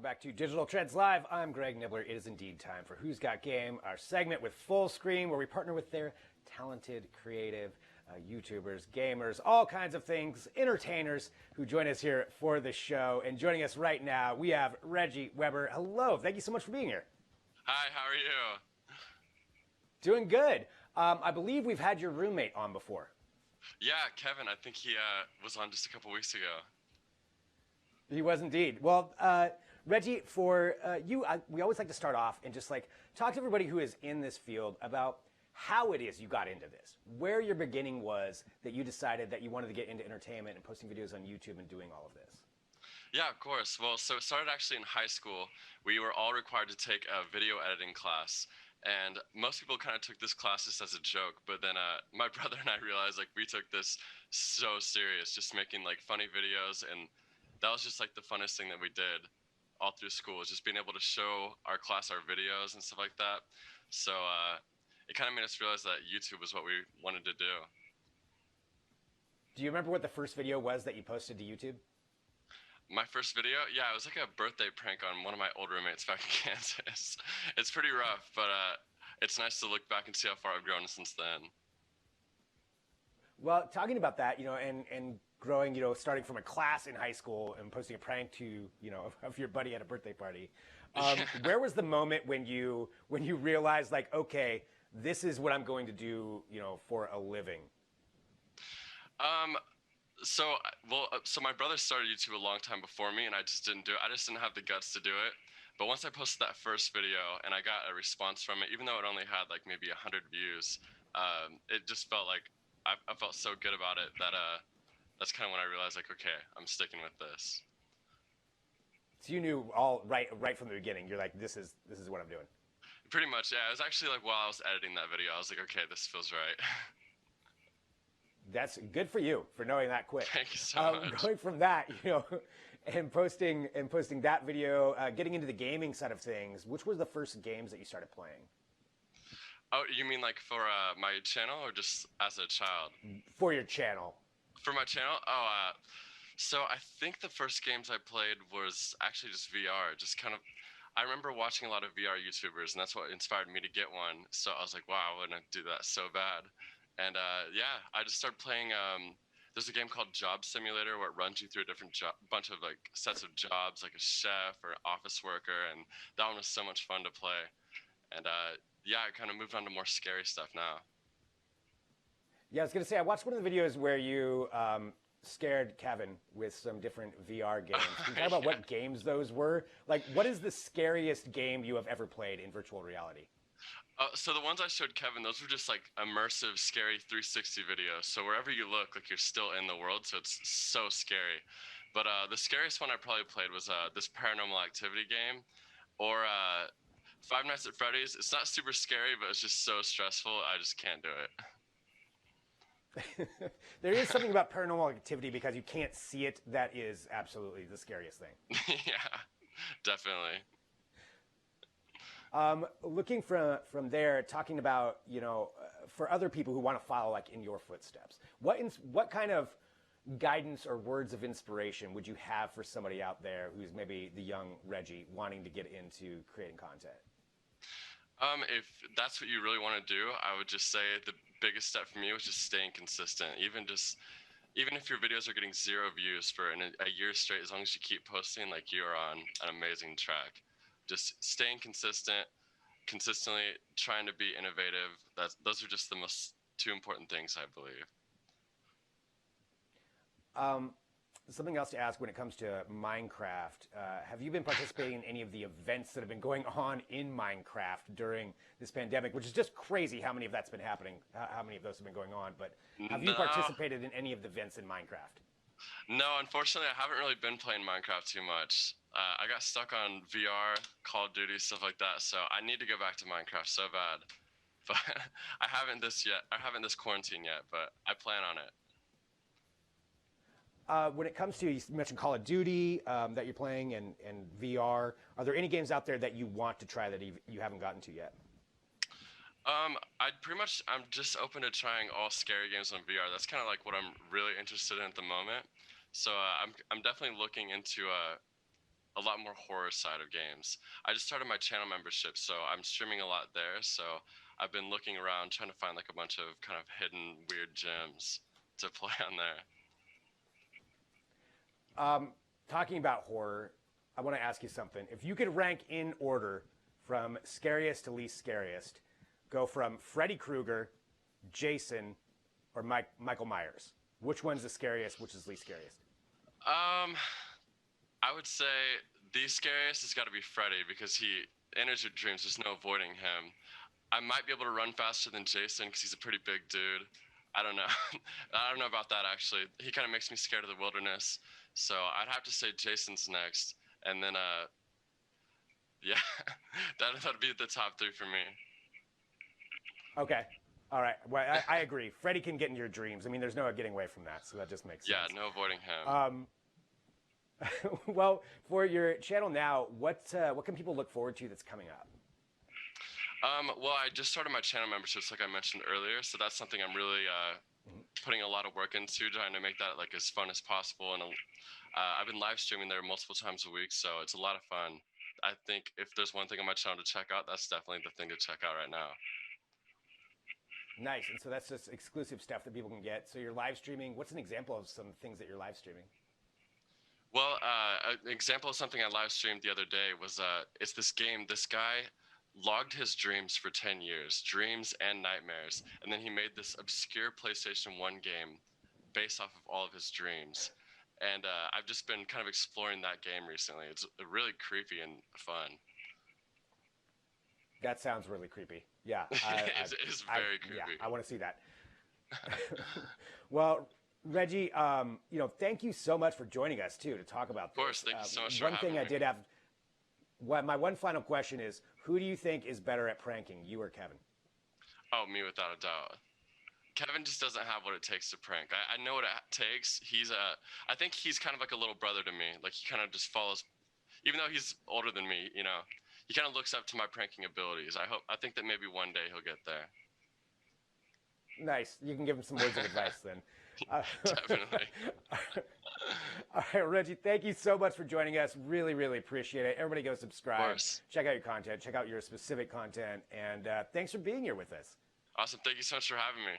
back to Digital Trends Live. I'm Greg Nibbler. It is indeed time for Who's Got Game, our segment with full screen where we partner with their talented, creative YouTubers, gamers, all kinds of things, entertainers who join us here for the show. And joining us right now, we have Reggie Webber. Hello. Thank you so much for being here. Hi, how are you? Doing good. I believe we've had your roommate on before. Yeah, Kevin. I think he was on just a couple weeks ago. He was indeed. Well, Reggie, for you, we always like to start off and just like talk to everybody who is in this field about how it is you got into this, where your beginning was that you decided that you wanted to get into entertainment and posting videos on YouTube and doing all of this. Yeah, of course. Well, so it started actually in high school. We were all required to take a video editing class. And most people kind of took this class just as a joke, but then my brother and I realized like we took this so serious, just making like funny videos, and that was just like the funnest thing that we did all through school, was just being able to show our class our videos and stuff like that. So it kind of made us realize that YouTube was what we wanted to do. Do you remember what the first video was that you posted to YouTube? My first video? Yeah, it was like a birthday prank on one of my old roommates back in Kansas. It's pretty rough, but it's nice to look back and see how far I've grown since then. Well, talking about that, and growing, starting from a class in high school and posting a prank to, of your buddy at a birthday party. Where was the moment when you realized like, okay, this is what I'm going to do, for a living? So my brother started YouTube a long time before me, and I just didn't do it. I just didn't have the guts to do it. But once I posted that first video and I got a response from it, even though it only had like maybe 100 views, it just felt like I felt so good about it that that's kind of when I realized like, okay, I'm sticking with this. So you knew all right from the beginning. You're like, this is what I'm doing. Pretty much, yeah. It was actually like while I was editing that video, I was like, okay, this feels right. That's good for you for knowing that quick. Thank you so much. Going from that, and posting that video, getting into the gaming side of things, which were the first games that you started playing? Oh, you mean like for my channel or just as a child? For your channel. For my channel? So I think the first games I played was actually just VR. Just kind of, I remember watching a lot of VR YouTubers, and that's what inspired me to get one. So I was like, wow, I want to do that so bad. And yeah, I just started playing. There's a game called Job Simulator where it runs you through a different bunch of like sets of jobs, like a chef or office worker, and that one was so much fun to play. And yeah, I kind of moved on to more scary stuff now. Yeah, I was gonna say I watched one of the videos where you scared Kevin with some different VR games. Can you talk about what games those were? Like, what is the scariest game you have ever played in virtual reality? So the ones I showed Kevin, those were just like immersive, scary 360 videos. So wherever you look, like you're still in the world, so it's so scary. But the scariest one I probably played was this Paranormal Activity game, or Five Nights at Freddy's. It's not super scary, but it's just so stressful, I just can't do it. There is something about Paranormal Activity because you can't see it that is absolutely the scariest thing. Yeah, definitely. Looking from there, talking about, for other people who want to follow like in your footsteps, what kind of guidance or words of inspiration would you have for somebody out there who's maybe the young Reggie wanting to get into creating content? If that's what you really want to do, I would just say the biggest step for me was just staying consistent. Even if your videos are getting 0 views for a year straight, as long as you keep posting, like you're on an amazing track. Just staying consistently trying to be innovative. Those are just the most 2 important things, I believe. Something else to ask when it comes to Minecraft. Have you been participating in any of the events that have been going on in Minecraft during this pandemic, which is just crazy how many of that's been happening, how many of those have been going on. But have you participated in any of the events in Minecraft? No, unfortunately, I haven't really been playing Minecraft too much. I got stuck on VR, Call of Duty, stuff like that, so I need to go back to Minecraft so bad. But I haven't this quarantine yet, but I plan on it. When it comes to, you mentioned Call of Duty that you're playing and VR, are there any games out there that you want to try that you haven't gotten to yet? I'm just open to trying all scary games on VR. That's kind of like what I'm really interested in at the moment. So I'm definitely looking into a lot more horror side of games. I just started my channel membership, so I'm streaming a lot there. So I've been looking around trying to find like a bunch of kind of hidden weird gems to play on there. Talking about horror, I want to ask you something. If you could rank in order from scariest to least scariest, go from Freddy Krueger, Jason, or Michael Myers. Which one's the scariest? Which is least scariest? I would say the scariest has got to be Freddy because he enters your dreams. There's no avoiding him. I might be able to run faster than Jason because he's a pretty big dude. I don't know. I don't know about that actually. He kind of makes me scared of the wilderness. So I'd have to say Jason's next, and then yeah, that'd be the top three for me. Okay. All right. Well, I agree. Freddy can get in your dreams. I mean, there's no getting away from that, so that just makes sense. Yeah, no avoiding him. Well, for your channel now, what can people look forward to that's coming up? Well, I just started my channel memberships, like I mentioned earlier, so that's something I'm really putting a lot of work into, trying to make that like as fun as possible. And I've been live streaming there multiple times a week, so it's a lot of fun. I think if there's one thing on my channel to check out, that's definitely the thing to check out right now. Nice. And so that's just exclusive stuff that people can get. So you're live streaming. What's an example of some things that you're live streaming? Well, an example of something I live streamed the other day was it's this game. This guy logged his dreams for 10 years, dreams and nightmares, and then he made this obscure PlayStation 1 game based off of all of his dreams. And I've just been kind of exploring that game recently. It's really creepy and fun. That sounds really creepy. Yeah. It's very creepy. Yeah, I want to see that. Well, Reggie, thank you so much for joining us too to talk about this. Of course, thank you so much for having me. One thing I did have, my one final question is, who do you think is better at pranking, you or Kevin? Oh, me without a doubt. Kevin just doesn't have what it takes to prank. I know what it takes. I think he's kind of like a little brother to me. Like he kind of just follows, even though he's older than me, he kind of looks up to my pranking abilities. I think that maybe one day he'll get there. Nice. You can give him some words of advice then. Definitely. All right, Reggie, thank you so much for joining us. Really, really appreciate it. Everybody go subscribe. Check out your content. Check out your specific content. And thanks for being here with us. Awesome. Thank you so much for having me.